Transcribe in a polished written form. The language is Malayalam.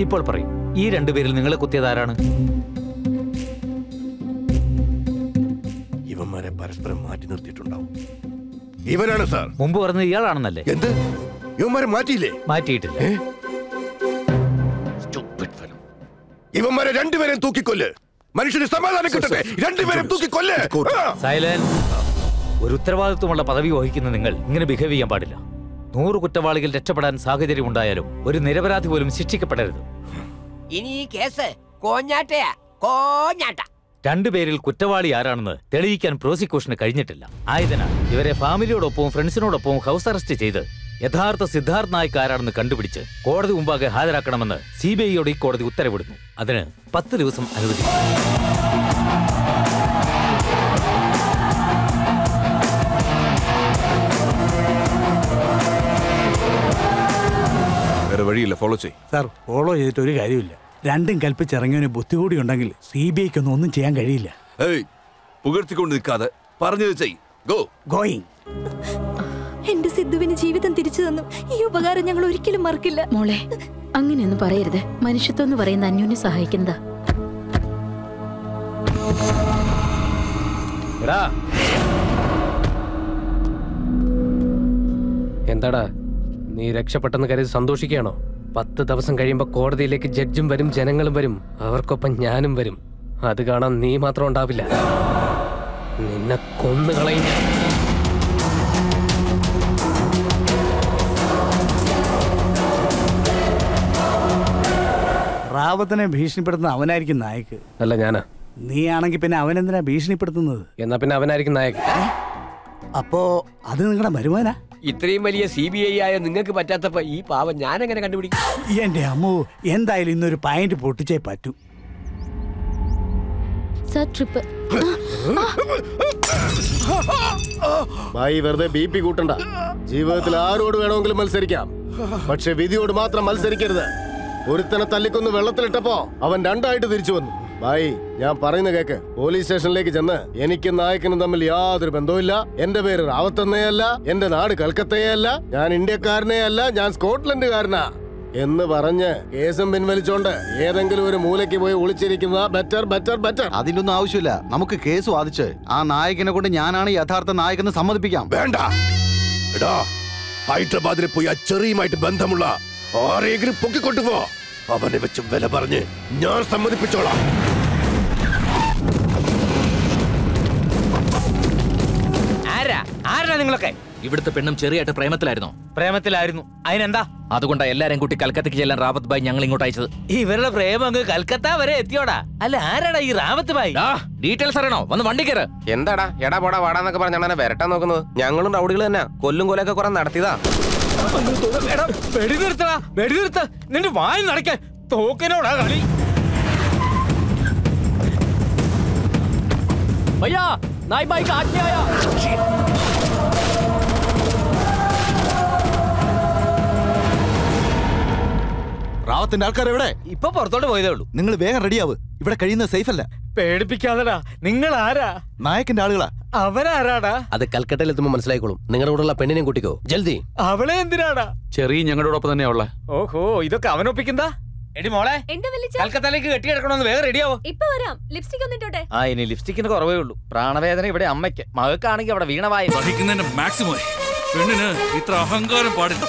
ഇപ്പോൾ പറയും, ഈ രണ്ടുപേരിൽ നിങ്ങളെ കുത്തിയത് ആരാണ്? ഇവന്മാരെ പരസ്പരം മാറ്റി നിർത്തിയിട്ടുണ്ടാവും. ഇവനാണ് സാർ. മുമ്പ് പറഞ്ഞത് ഇയാളാണെന്നല്ലേ? എന്ത്? ഇവന്മാരെ മാറ്റിയില്ലേ? മാറ്റിയിട്ടില്ല. ഇവന്മാരെ രണ്ടുപേരെയും തൂക്കിക്കൊല്ല്. മനുഷ്യന് സമാധാനം കിട്ടട്ടെ. രണ്ടുപേരും തൂക്കിക്കൊല്ല്. സൈലന്റ്. ഒരു ഉത്തരവാദിത്വമുള്ള പദവി വഹിക്കുന്ന നിങ്ങൾ ഇങ്ങനെ ബിഹേവ് ചെയ്യാൻ പാടില്ല. 100 കുറ്റവാളികൾ രക്ഷപ്പെടാൻ സാഹചര്യം ഉണ്ടായാലും ഒരു നിരപരാധി പോലും ശിക്ഷിക്കപ്പെടരുത്. ഇനി ഈ കേസ് കോഞ്ഞാട്ടയാ, കോഞ്ഞാട്ട. രണ്ടുപേരിൽ കുറ്റവാളി ആരാണെന്ന് തെളിയിക്കാൻ പ്രോസിക്യൂഷന് കഴിഞ്ഞിട്ടില്ല. ആയതിനാൽ ഇവരെ ഫാമിലിയോടൊപ്പവും ഫ്രണ്ട്സിനോടൊപ്പവും ഹൗസ് അറസ്റ്റ് ചെയ്ത് യഥാർത്ഥ സിദ്ധാർത്ഥ് നായിക് ആരാണെന്ന് കണ്ടുപിടിച്ച് കോടതി മുമ്പാകെ ഹാജരാക്കണമെന്ന് CBIയോട് ഈ കോടതി ഉത്തരവിടുന്നു. അതിന് 10 ദിവസം അനുവദിക്കും. വേറെ വഴിയില്ല, ഫോളോ ചെയ്യും. സാർ, ഫോളോ ചെയ്തിട്ട് ഒരു കാര്യമില്ല. രണ്ടും കൽപ്പിച്ചിറങ്ങിയവന് ബുദ്ധി കൂടി ഉണ്ടെങ്കിൽ CBIക്കൊന്നും ഒന്നും ചെയ്യാൻ കഴിയില്ല. പുകഴ്ത്തിക്കൊണ്ട് നിൽക്കാതെ പറഞ്ഞത് ചെയ്യ്. ഗോ. ഗോയിങ്. എന്റെ സിദ്ധുവിന് ജീവിതം തിരിച്ചു തന്നു. ഈ ഉപകാരം ഞങ്ങൾ ഒരിക്കലും മറക്കില്ല. മോളെ, അങ്ങനെയൊന്നും പറയരുത്. മനുഷ്യത്വം എന്ന് പറയുന്ന അന്യോന്യം സഹായിക്കുന്നതാ. എന്താടാ, നീ രക്ഷപ്പെട്ടെന്ന് കരുതി സന്തോഷിക്കുകയാണോ? 10 ദിവസം കഴിയുമ്പോ കോടതിയിലേക്ക് ജഡ്ജും വരും, ജനങ്ങളും വരും. അവർക്കൊപ്പം ഞാനും വരും. അത് കാണാൻ നീ മാത്രം ഉണ്ടാവില്ല. നിന്നെ കൊന്നുകളയും. റാവത്തിനെ ഭീഷണിപ്പെടുത്തുന്ന അവനായിരിക്കും നായക്. അല്ല, ഞാനാ. നീ ആണെങ്കിൽ പിന്നെ അവനെന്തിനാ ഭീഷണിപ്പെടുത്തുന്നത്? എന്നാ പിന്നെ അവനായിരിക്കും നായക്. അപ്പോ അത് നിങ്ങളുടെ മരുമാനാ? ഇത്രയും വലിയ CBI ആയ നിങ്ങൾക്ക് പറ്റാത്തപ്പോ ഈ പാവം ഞാനെങ്ങനെ കണ്ടുപിടിക്കും? എന്റെ അമ്മോ, എന്തായാലും ഇന്നൊരു പോയിന്റ് പൊട്ടിച്ചേ പറ്റൂ. ട്രിപ്പ് ഭായി, വെറുതെ BP കൂട്ടണ്ട. ജീവിതത്തിൽ ആരോട് വേണമെങ്കിലും മത്സരിക്കാം, പക്ഷെ വിധിയോട് മാത്രം മത്സരിക്കരുത്. ഒരുത്തനെ തല്ലിക്കൊന്ന് വെള്ളത്തിലിട്ടപ്പോ അവൻ 2 ആയിട്ട് തിരിച്ചു വന്നു. ഭായി, ഞാൻ പറയുന്ന കേക്ക്. പോലീസ് സ്റ്റേഷനിലേക്ക് ചെന്ന് എനിക്കും നായകനും തമ്മിൽ യാതൊരു ബന്ധവുമില്ല. എന്റെ പേര് റാവത്തെന്നേയല്ല, എന്റെ നാട് കൽക്കത്തയല്ല, ഞാൻ ഇന്ത്യക്കാരനെയല്ല, ഞാൻ സ്കോട്ട്ലൻഡുകാരനാ എന്ന് പറഞ്ഞ് കേസും പിൻവലിച്ചോണ്ട് ഏതെങ്കിലും ഒരു മൂലയ്ക്ക് പോയി ഒളിച്ചിരിക്കുന്ന ബെറ്റർ ബെറ്റർ ബെറ്റർ. അതിനൊന്നും ആവശ്യമില്ല. നമുക്ക് കേസ് വാദിച്ച് ആ നായകനെ കൊണ്ട് ഞാനാണ് യഥാർത്ഥ നായകനെ സമ്മതിപ്പിക്കാം. വേണ്ട. എടാ, ഹൈദരാബാദിൽ പോയി ആ ചെറിയുമായിട്ട് ബന്ധമുള്ള ആരെങ്കിലും പൊക്കിക്കൊണ്ടുപോ. അവനെ വെച്ച് വില പറഞ്ഞ് ഞാൻ സമ്മതിപ്പിച്ചോളാം. ആരാ നിങ്ങളൊക്കെ? ഇവിടുത്തെ പെണ്ണും ചെറിയായിട്ട് പ്രേമത്തിലായിരുന്നു. അതിനെന്താ? അതുകൊണ്ടാ എല്ലാരും കൂട്ടി കൽക്കത്തക്ക് ചെല്ലാൻ റാവത്ത് ഭായ് ഞങ്ങൾ ഇങ്ങോട്ട് അയച്ചത്. ഇവരുടെ പ്രേമം അങ്ങ് കൽക്കത്ത വരെ എത്തിയോടാ. അല്ല, ആരാടാ ഈ റാവത്ത് ഭായ്? ഡീറ്റെയിൽസ് അറിയണോ? വന്ന് വണ്ടി കയറ്. എന്താടാ എടാ പോടാ വാടാന്നൊക്കെ പറഞ്ഞാണ് വരട്ടാൻ നോക്കുന്നത്? ഞങ്ങളും റൗഡികൾ തന്നെ. കൊല്ലും കൊലൊക്കെ കുറെ നടത്തിയതാ. വെടി നിർത്ത. നിന്റെ വായി നടക്കാൻ തോക്കിനോടാ കളി. भैया नाई भाई का आदमी आया। റാവത്തിന്റെ ആൾക്കാർ എവിടെ? ഇപ്പൊ പുറത്തോട്ട് പോയതേ ഉള്ളൂ. നിങ്ങൾ വേഗം റെഡിയാവ്. ഇവിടെ കഴിയുന്നത് സേഫ് അല്ല. പേടിപ്പിക്കാതെടാ. നിങ്ങൾ ആരാ? നായകന്റെ ആളുകളാ. അവരാരാടാ? അത് കൽക്കട്ടയിൽ എത്തുമ്പോ മനസ്സിലായിക്കോളും. നിങ്ങളുടെ കൂടെയുള്ള പെണ്ണിനെയും കൂട്ടിക്കോ ജൽദി. അവളെ എന്തിനാടാ? ചെറിയ ഞങ്ങളോടൊപ്പം തന്നെയാ ഉള്ള. ഓഹോ, ഇതൊക്കെ അവനൊപ്പിക്കുന്നതാ. എടി മോളെ, കൽക്കത്തയിലേക്ക് കെട്ടിയെടുക്കണമെന്ന് വേഗം റെഡിയാവോ? ഇപ്പൊ വരാം. ലിപ്സ്റ്റിക് ഒന്നിട്ടോട്ടെ. ഇനി ലിപ്സ്റ്റിക്കിന് കുറവേ ഉള്ളൂ. പ്രാണവേദന ഇവിടെ അമ്മയ്ക്ക്, മകൾക്കാണെങ്കിൽ അവിടെ വീണവായി. സഹിക്കുന്നതിന്റെ മാക്സിമം. പെണ്ണിന് ഇത്ര അഹങ്കാരം പാടില്ല.